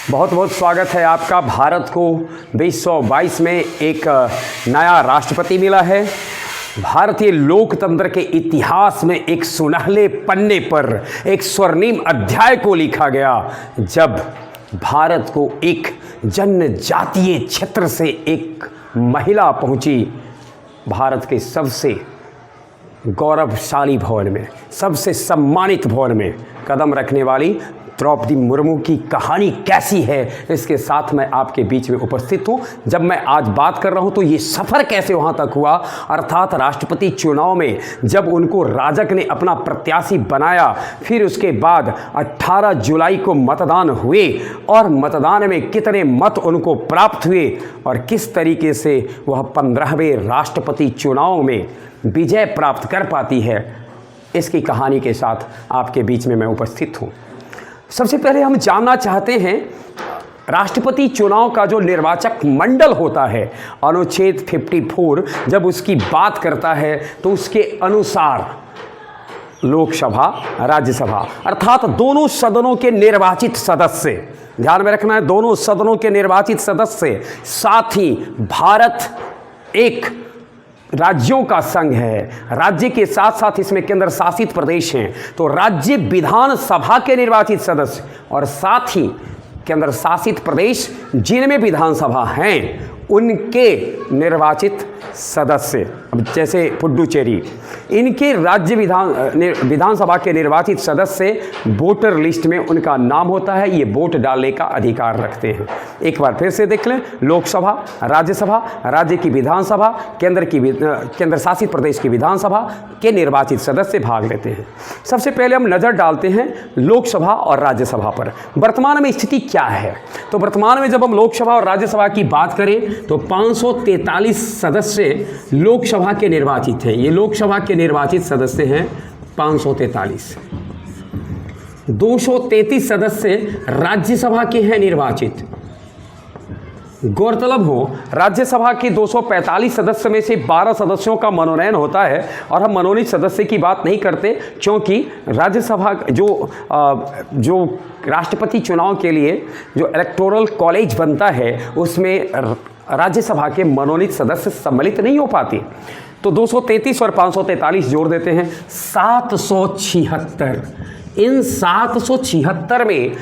बहुत बहुत स्वागत है आपका। भारत को 2022 में एक नया राष्ट्रपति मिला है। भारतीय लोकतंत्र के इतिहास में एक सुनहले पन्ने पर एक स्वर्णिम अध्याय को लिखा गया, जब भारत को एक जनजातीय क्षेत्र से एक महिला पहुंची भारत के सबसे गौरवशाली भवन में, सबसे सम्मानित भवन में कदम रखने वाली द्रौपदी मुर्मू की कहानी कैसी है, इसके साथ मैं आपके बीच में उपस्थित हूँ। जब मैं आज बात कर रहा हूँ तो ये सफ़र कैसे वहाँ तक हुआ, अर्थात राष्ट्रपति चुनाव में जब उनको राजग ने अपना प्रत्याशी बनाया, फिर उसके बाद 18 जुलाई को मतदान हुए और मतदान में कितने मत उनको प्राप्त हुए और किस तरीके से वह 15वें राष्ट्रपति चुनाव में विजय प्राप्त कर पाती है, इसकी कहानी के साथ आपके बीच में मैं उपस्थित हूँ। सबसे पहले हम जानना चाहते हैं राष्ट्रपति चुनाव का जो निर्वाचक मंडल होता है, अनुच्छेद 54 जब उसकी बात करता है तो उसके अनुसार लोकसभा, राज्यसभा अर्थात दोनों सदनों के निर्वाचित सदस्य, ध्यान में रखना है, दोनों सदनों के निर्वाचित सदस्य, साथ ही भारत एक राज्यों का संघ है, राज्य के साथ साथ इसमें केंद्र शासित प्रदेश हैं, तो राज्य विधानसभा के निर्वाचित सदस्य और साथ ही केंद्र शासित प्रदेश जिनमें विधानसभा हैं उनके निर्वाचित सदस्य, अब जैसे पुडुचेरी, इनके राज्य विधानसभा के निर्वाचित सदस्य वोटर लिस्ट में उनका नाम होता है, ये वोट डालने का अधिकार रखते हैं। एक बार फिर से देख लें, लोकसभा, राज्यसभा, राज्य की विधानसभा, केंद्र शासित प्रदेश की विधानसभा के निर्वाचित सदस्य भाग लेते हैं। सबसे पहले हम नज़र डालते हैं लोकसभा और राज्यसभा पर वर्तमान में स्थिति क्या है। तो वर्तमान में जब हम लोकसभा और राज्यसभा की बात करें तो 543 सदस्य लोकसभा के निर्वाचित हैं। ये लोकसभा के निर्वाचित सदस्य हैं 543। 233 सदस्य राज्यसभा के हैं निर्वाचित। गौरतलब हो, राज्यसभा के 245 सदस्य में से 12 सदस्यों का मनोनयन होता है और हम मनोनीत सदस्य की बात नहीं करते, क्योंकि राज्यसभा जो राष्ट्रपति चुनाव के लिए जो इलेक्टोरल कॉलेज बनता है उसमें राज्यसभा के मनोनीत सदस्य सम्मिलित नहीं हो पाते। तो 233 और 543 जोड़ देते हैं 776। इन 776 में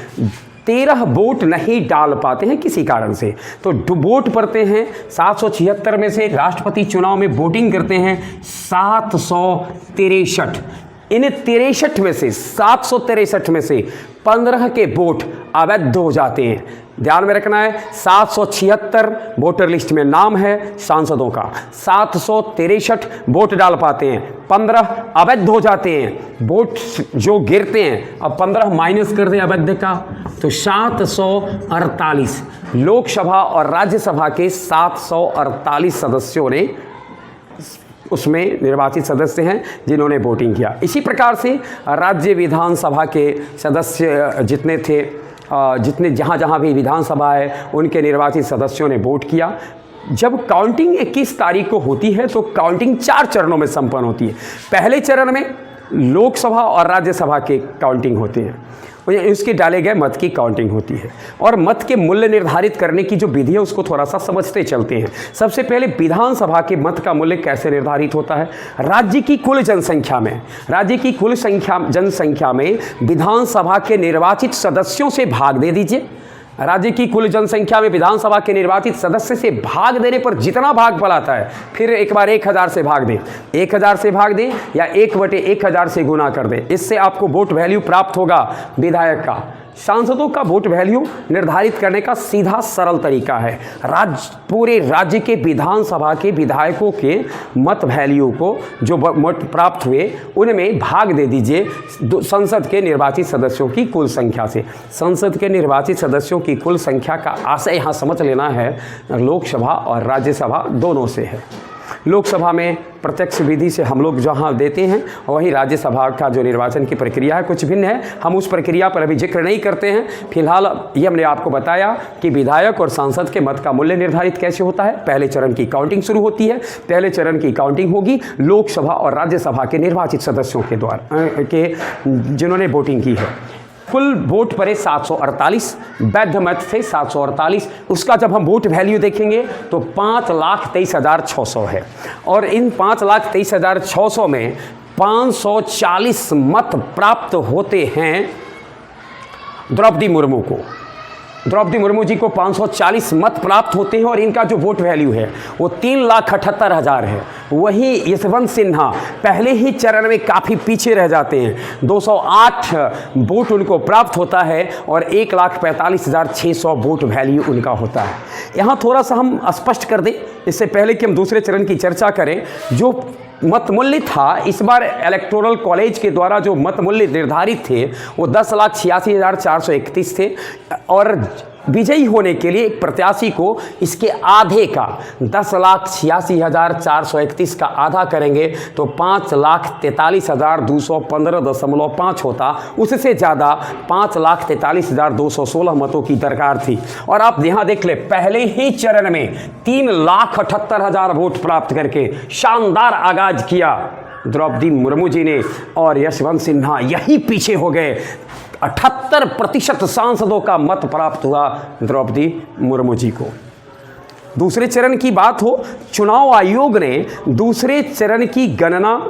13 वोट नहीं डाल पाते हैं किसी कारण से, तो वोट पड़ते हैं 776 में से राष्ट्रपति चुनाव में वोटिंग करते हैं 763। इन 63 में से 763 में से 15 के वोट अवैध हो जाते हैं। ध्यान में रखना है, 776 वोटर लिस्ट में नाम है सांसदों का, 763 वोट डाल पाते हैं, 15 अवैध हो जाते हैं, वोट जो गिरते हैं, अब 15 माइनस कर दें अवैध का तो 748। लोकसभा और राज्यसभा के 748 सदस्यों ने उसमें निर्वाचित सदस्य हैं जिन्होंने वोटिंग किया। इसी प्रकार से राज्य विधानसभा के सदस्य जितने थे, जहाँ भी विधानसभा है उनके निर्वाचित सदस्यों ने वोट किया। जब काउंटिंग 21 तारीख को होती है तो काउंटिंग 4 चरणों में संपन्न होती है। पहले चरण में लोकसभा और राज्यसभा के काउंटिंग होते हैं, उसके डाले गए मत की काउंटिंग होती है और मत के मूल्य निर्धारित करने की जो विधि है उसको थोड़ा सा समझते चलते हैं। सबसे पहले विधानसभा के मत का मूल्य कैसे निर्धारित होता है। राज्य की कुल जनसंख्या में विधानसभा के निर्वाचित सदस्यों से भाग दे दीजिए। राज्य की कुल जनसंख्या में विधानसभा के निर्वाचित सदस्य से भाग देने पर जितना भाग पड़ाता है, फिर एक बार 1000 से भाग दें, 1000 से भाग दें या 1/1000 से गुना कर दें, इससे आपको वोट वैल्यू प्राप्त होगा विधायक का। सांसदों का वोट वैल्यू निर्धारित करने का सीधा सरल तरीका है, पूरे राज्य के विधानसभा के विधायकों के मत वैल्यू को जो मत प्राप्त हुए उनमें भाग दे दीजिए संसद के निर्वाचित सदस्यों की कुल संख्या से। संसद के निर्वाचित सदस्यों की कुल संख्या का आशय यहाँ समझ लेना है, लोकसभा और राज्यसभा दोनों से है। लोकसभा में प्रत्यक्ष विधि से हम लोग जहां देते हैं, वहीं राज्यसभा का जो निर्वाचन की प्रक्रिया है कुछ भिन्न है, हम उस प्रक्रिया पर अभी जिक्र नहीं करते हैं। फिलहाल ये हमने आपको बताया कि विधायक और सांसद के मत का मूल्य निर्धारित कैसे होता है। पहले चरण की काउंटिंग शुरू होती है, पहले चरण की काउंटिंग होगी लोकसभा और राज्यसभा के निर्वाचित सदस्यों के द्वारा जिन्होंने वोटिंग की है। कुल वोट पड़े 748, वैध मत थे 748। उसका जब हम वोट वैल्यू देखेंगे तो 5,23,600 है। और इन 5,23,600 में 540 मत प्राप्त होते हैं द्रौपदी मुर्मू को। द्रौपदी मुर्मू जी को 540 मत प्राप्त होते हैं और इनका जो वोट वैल्यू है वो 3,78,000 है। वहीं यशवंत सिन्हा पहले ही चरण में काफ़ी पीछे रह जाते हैं, 208 वोट उनको प्राप्त होता है और 1,45,600 वोट वैल्यू उनका होता है। यहाँ थोड़ा सा हम स्पष्ट कर दें इससे पहले कि हम दूसरे चरण की चर्चा करें। जो मत मूल्य था इस बार इलेक्टोरल कॉलेज के द्वारा जो मत मूल्य निर्धारित थे वो 10,86,431 थे और विजयी होने के लिए एक प्रत्याशी को इसके आधे का 10,86,431 का आधा करेंगे तो 5,43,215.5 होता। उससे ज़्यादा 5,43,216 मतों की दरकार थी। और आप यहाँ देख ले, पहले ही चरण में 3,78,000 वोट प्राप्त करके शानदार आगाज किया द्रौपदी मुर्मू जी ने और यशवंत सिन्हा यही पीछे हो गए। 78% सांसदों का मत प्राप्त हुआ द्रौपदी मुर्मू जी को। दूसरे चरण की बात हो, चुनाव आयोग ने दूसरे चरण की गणना,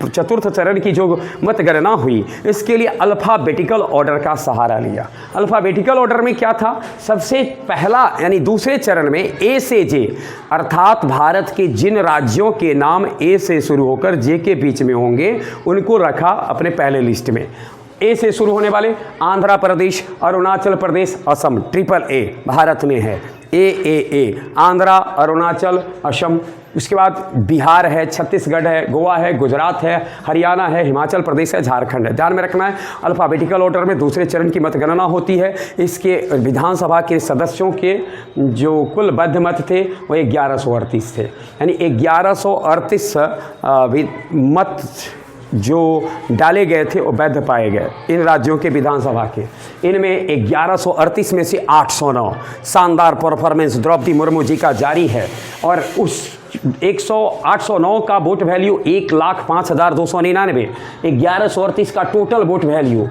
चतुर्थ चरण की जो मत गणना हुई इसके लिए अल्फ़ाबेटिकल ऑर्डर का सहारा लिया। अल्फ़ाबेटिकल ऑर्डर में क्या था, सबसे पहला यानी दूसरे चरण में ए से जे अर्थात भारत के जिन राज्यों के नाम ए से शुरू होकर जे के बीच में होंगे उनको रखा अपने पहले लिस्ट में। ए से शुरू होने वाले आंध्र प्रदेश, अरुणाचल प्रदेश, असम, ट्रिपल ए भारत में है। ए आंध्रा, अरुणाचल, असम, उसके बाद बिहार है, छत्तीसगढ़ है, गोवा है, गुजरात है, हरियाणा है, हिमाचल प्रदेश है, झारखंड है। ध्यान में रखना है अल्फ़ाबेटिकल ऑर्डर में दूसरे चरण की मतगणना होती है। इसके विधानसभा के सदस्यों के जो कुल वैध मत थे वो 1138 थे, यानी 1138 मत जो डाले गए थे वो वैध पाए गए इन राज्यों के विधानसभा के। इनमें 1138 में से 809 शानदार परफॉर्मेंस द्रौपदी मुर्मू जी का जारी है और उस 809 का वोट वैल्यू 1,05,299, 1138 का टोटल वोट वैल्यू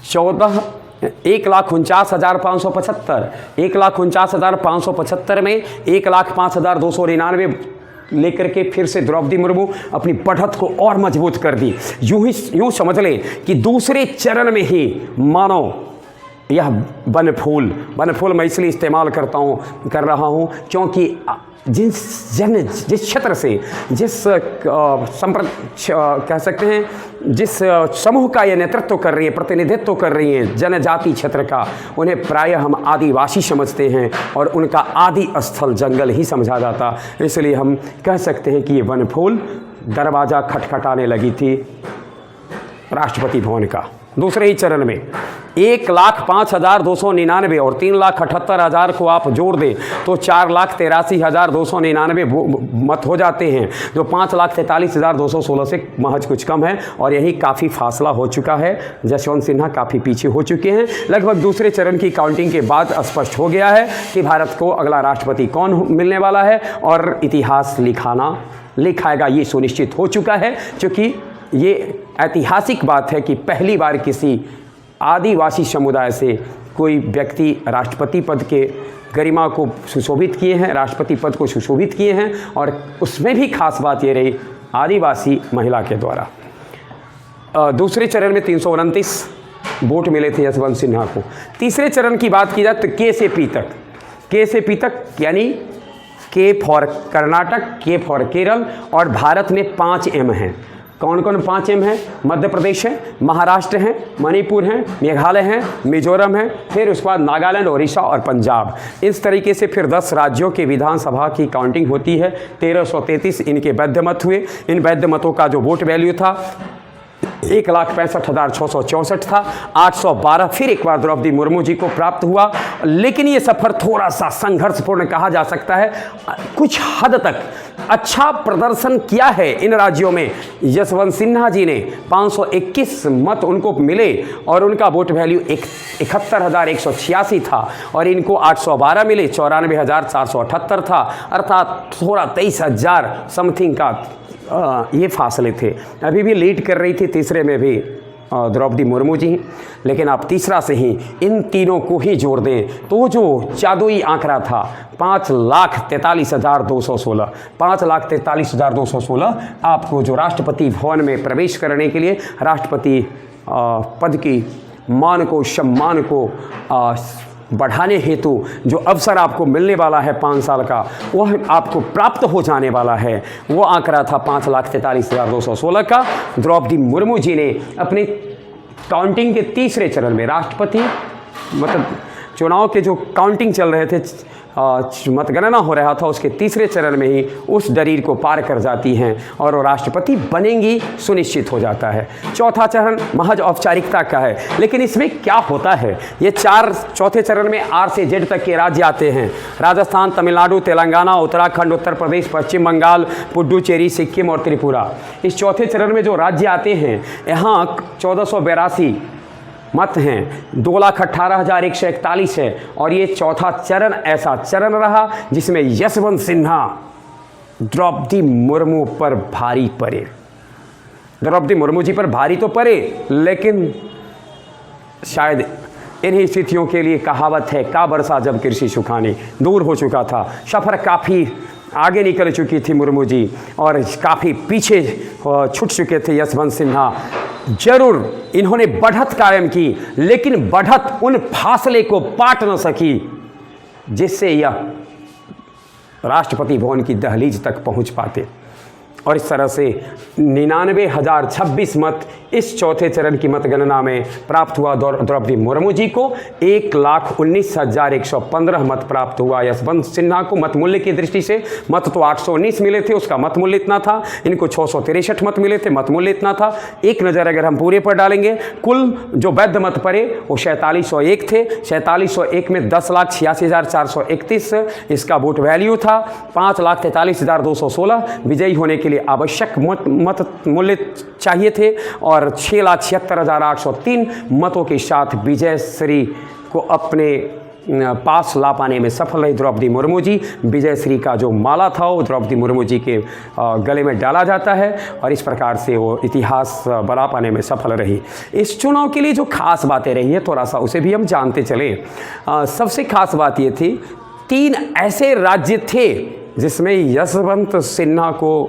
1,49,575, 1,49,575 में 1,05,299 लेकर के फिर से द्रौपदी मुर्मू अपनी बढ़त को और मजबूत कर दी। यूं समझ लें कि दूसरे चरण में ही मानो यह बनफूल मैं इसलिए इस्तेमाल कर रहा हूं क्योंकि जिस क्षेत्र से कह सकते हैं जिस समूह का ये नेतृत्व कर रही है, प्रतिनिधित्व कर रही है जनजाति क्षेत्र का, उन्हें प्रायः हम आदिवासी समझते हैं और उनका आदि स्थल जंगल ही समझा जाता। इसलिए हम कह सकते हैं कि ये वनफूल दरवाज़ा खटखटाने लगी थी राष्ट्रपति भवन का। दूसरे ही चरण में 1,05,299 और 3,78,000 को आप जोड़ दें तो 4,83,299 मत हो जाते हैं, जो 5,43,216 से महज कुछ कम है। और यही काफ़ी फासला हो चुका है, यशवंत सिन्हा काफ़ी पीछे हो चुके हैं। लगभग दूसरे चरण की काउंटिंग के बाद स्पष्ट हो गया है कि भारत को अगला राष्ट्रपति कौन मिलने वाला है और इतिहास लिखाएगा ये सुनिश्चित हो चुका है, क्योंकि ये ऐतिहासिक बात है कि पहली बार किसी आदिवासी समुदाय से कोई व्यक्ति राष्ट्रपति पद के गरिमा को सुशोभित किए हैं, राष्ट्रपति पद को सुशोभित किए हैं। और उसमें भी खास बात ये रही आदिवासी महिला के द्वारा। दूसरे चरण में 329 वोट मिले थे यशवंत सिन्हा को। तीसरे चरण की बात की जाए तो के से पी तक यानी के फॉर कर्नाटक, के फॉर केरल और भारत में 5 एम हैं। कौन कौन 5 एम हैं? मध्य प्रदेश है, महाराष्ट्र है, मणिपुर है, मेघालय है, मिजोरम है, फिर उसके बाद नागालैंड, ओडिशा और पंजाब। इस तरीके से फिर 10 राज्यों के विधानसभा की काउंटिंग होती है। 1333 इनके वैध मत हुए। इन वैध मतों का जो वोट वैल्यू था 1,65,664 था। 812 फिर एक बार द्रौपदी मुर्मू जी को प्राप्त हुआ। लेकिन ये सफ़र थोड़ा सा संघर्षपूर्ण कहा जा सकता है। कुछ हद तक अच्छा प्रदर्शन किया है इन राज्यों में। यशवंत सिन्हा जी ने 521 मत उनको मिले और उनका वोट वैल्यू 71,186 था और इनको 812 मिले, 94,478 था, अर्थात थोड़ा 23,000 समथिंग का ये फासले थे। अभी भी लीड कर रही थी तीसरे में भी द्रौपदी मुर्मू जी, लेकिन आप तीसरा से ही इन तीनों को ही जोड़ दें तो जो जादुई आंकड़ा था 5,43,216, 5,43,216 आपको जो राष्ट्रपति भवन में प्रवेश करने के लिए राष्ट्रपति पद की मान को, सम्मान को बढ़ाने हेतु जो अवसर आपको मिलने वाला है 5 साल का, वह आपको प्राप्त हो जाने वाला है। वो आंकड़ा था 5,43,216 का। द्रौपदी मुर्मू जी ने अपने काउंटिंग के तीसरे चरण में, राष्ट्रपति मतलब चुनाव के जो काउंटिंग चल रहे थे, मतगणना हो रहा था, उसके तीसरे चरण में ही उस डरीर को पार कर जाती हैं और वो राष्ट्रपति बनेंगी सुनिश्चित हो जाता है। चौथा चरण महज औपचारिकता का है, लेकिन इसमें क्या होता है, ये चौथे चरण में R से Z तक के राज्य आते हैं। राजस्थान, तमिलनाडु, तेलंगाना, उत्तराखंड, उत्तर प्रदेश, पश्चिम बंगाल, पुडुचेरी, सिक्किम और त्रिपुरा। इस चौथे चरण में जो राज्य आते हैं, यहाँ 1482 मत हैं, 2,18,141 है। और ये चौथा चरण ऐसा चरण रहा जिसमें यशवंत सिन्हा द्रौपदी मुर्मू पर भारी पड़े। द्रौपदी मुर्मू जी पर भारी तो पड़े, लेकिन शायद इन्हीं स्थितियों के लिए कहावत है, का बरसा जब कृषि सुखानी, दूर हो चुका था सफ़र, काफ़ी आगे निकल चुकी थी मुर्मू जी और काफ़ी पीछे छूट चुके थे यशवंत सिन्हा। जरूर इन्होंने बढ़त कायम की, लेकिन बढ़त उन फासले को पाट न सकी जिससे यह राष्ट्रपति भवन की दहलीज तक पहुंच पाते। और इस तरह से 99,026 मत इस चौथे चरण की मतगणना में प्राप्त हुआ द्रौपदी मुर्मू जी को। 1,19,115 मत प्राप्त हुआ यशवंत सिन्हा को। मत मूल्य की दृष्टि से मत तो 819 मिले थे, उसका मत मूल्य इतना था। इनको 663 मत मिले थे, मत मूल्य इतना था। एक नज़र अगर हम पूरे पर डालेंगे, कुल जो वैध मत पड़े वो 4701 थे। 4701 में 10,86,431 इसका वोट वैल्यू था। 5,43,216 विजयी होने के लिए आवश्यक मत मूल्य चाहिए थे और 6,76,803 मतों के साथ विजयश्री को अपने पास ला पाने में सफल रही द्रौपदी मुर्मू जी। विजयश्री का जो माला था वो द्रौपदी मुर्मू जी के गले में डाला जाता है और इस प्रकार से वो इतिहास बना पाने में सफल रही। इस चुनाव के लिए जो खास बातें रही है, थोड़ा सा उसे भी हम जानते चले। सबसे खास बात ये थी, 3 ऐसे राज्य थे जिसमें यशवंत सिन्हा को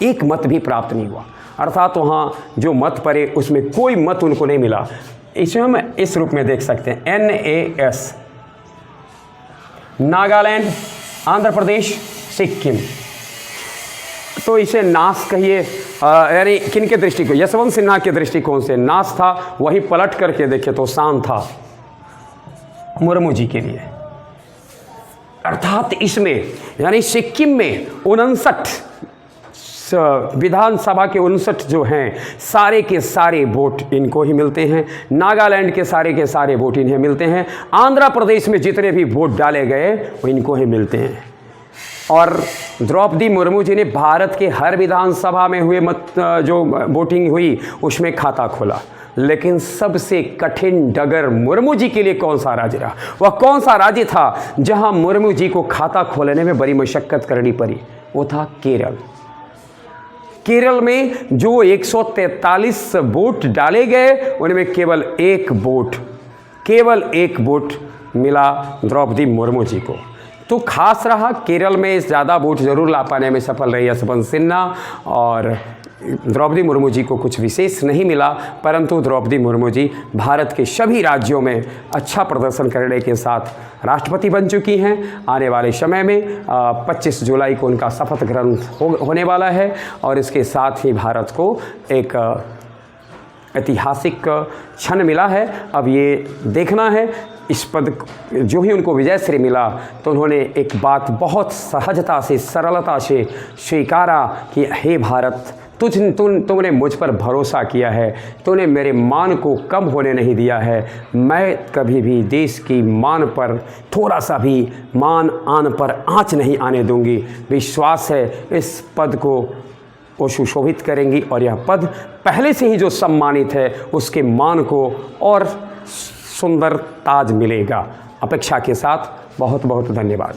एक मत भी प्राप्त नहीं हुआ, अर्थात वहाँ जो मत पड़े उसमें कोई मत उनको नहीं मिला। इसे हम इस रूप में देख सकते हैं, NAS, नागालैंड, आंध्र प्रदेश, सिक्किम। तो इसे नास कहिए, यानी किन के दृष्टिकोण, यशवंत सिन्हा के दृष्टिकोण से नास था। वही पलट करके देखे तो शान था मुर्मू जी के लिए। अर्थात इसमें यानी सिक्किम में 59 विधानसभा के 59 जो हैं, सारे के सारे वोट इनको ही मिलते हैं। नागालैंड के सारे वोट इन्हें मिलते हैं। आंध्र प्रदेश में जितने भी वोट डाले गए वो इनको ही मिलते हैं। और द्रौपदी मुर्मू जी ने भारत के हर विधानसभा में हुए जो वोटिंग हुई उसमें खाता खोला, लेकिन सबसे कठिन डगर मुर्मू जी के लिए कौन सा राज्य रहा? वह कौन सा राज्य था जहां मुर्मू जी को खाता खोलने में बड़ी मशक्कत करनी पड़ी? वो था केरल। केरल में जो 143 वोट डाले गए उनमें केवल एक वोट मिला द्रौपदी मुर्मू जी को। तो खास रहा, केरल में ज़्यादा वोट जरूर ला पाने में सफल रही यशवंत सिन्हा और द्रौपदी मुर्मू जी को कुछ विशेष नहीं मिला, परंतु द्रौपदी मुर्मू जी भारत के सभी राज्यों में अच्छा प्रदर्शन करने के साथ राष्ट्रपति बन चुकी हैं। आने वाले समय में 25 जुलाई को उनका शपथ ग्रहण होने वाला है और इसके साथ ही भारत को एक ऐतिहासिक क्षण मिला है। अब ये देखना है, इस पद जो ही उनको विजयश्री मिला तो उन्होंने एक बात बहुत सहजता से, सरलता से स्वीकारा कि हे भारत, तुमने मुझ पर भरोसा किया है, तूने मेरे मान को कम होने नहीं दिया है। मैं कभी भी देश की मान पर थोड़ा सा भी मान आन पर आँच नहीं आने दूंगी। विश्वास है इस पद को वो सुशोभित करेंगी और यह पद पहले से ही जो सम्मानित है उसके मान को और सुंदर ताज मिलेगा। अपेक्षा के साथ बहुत बहुत धन्यवाद।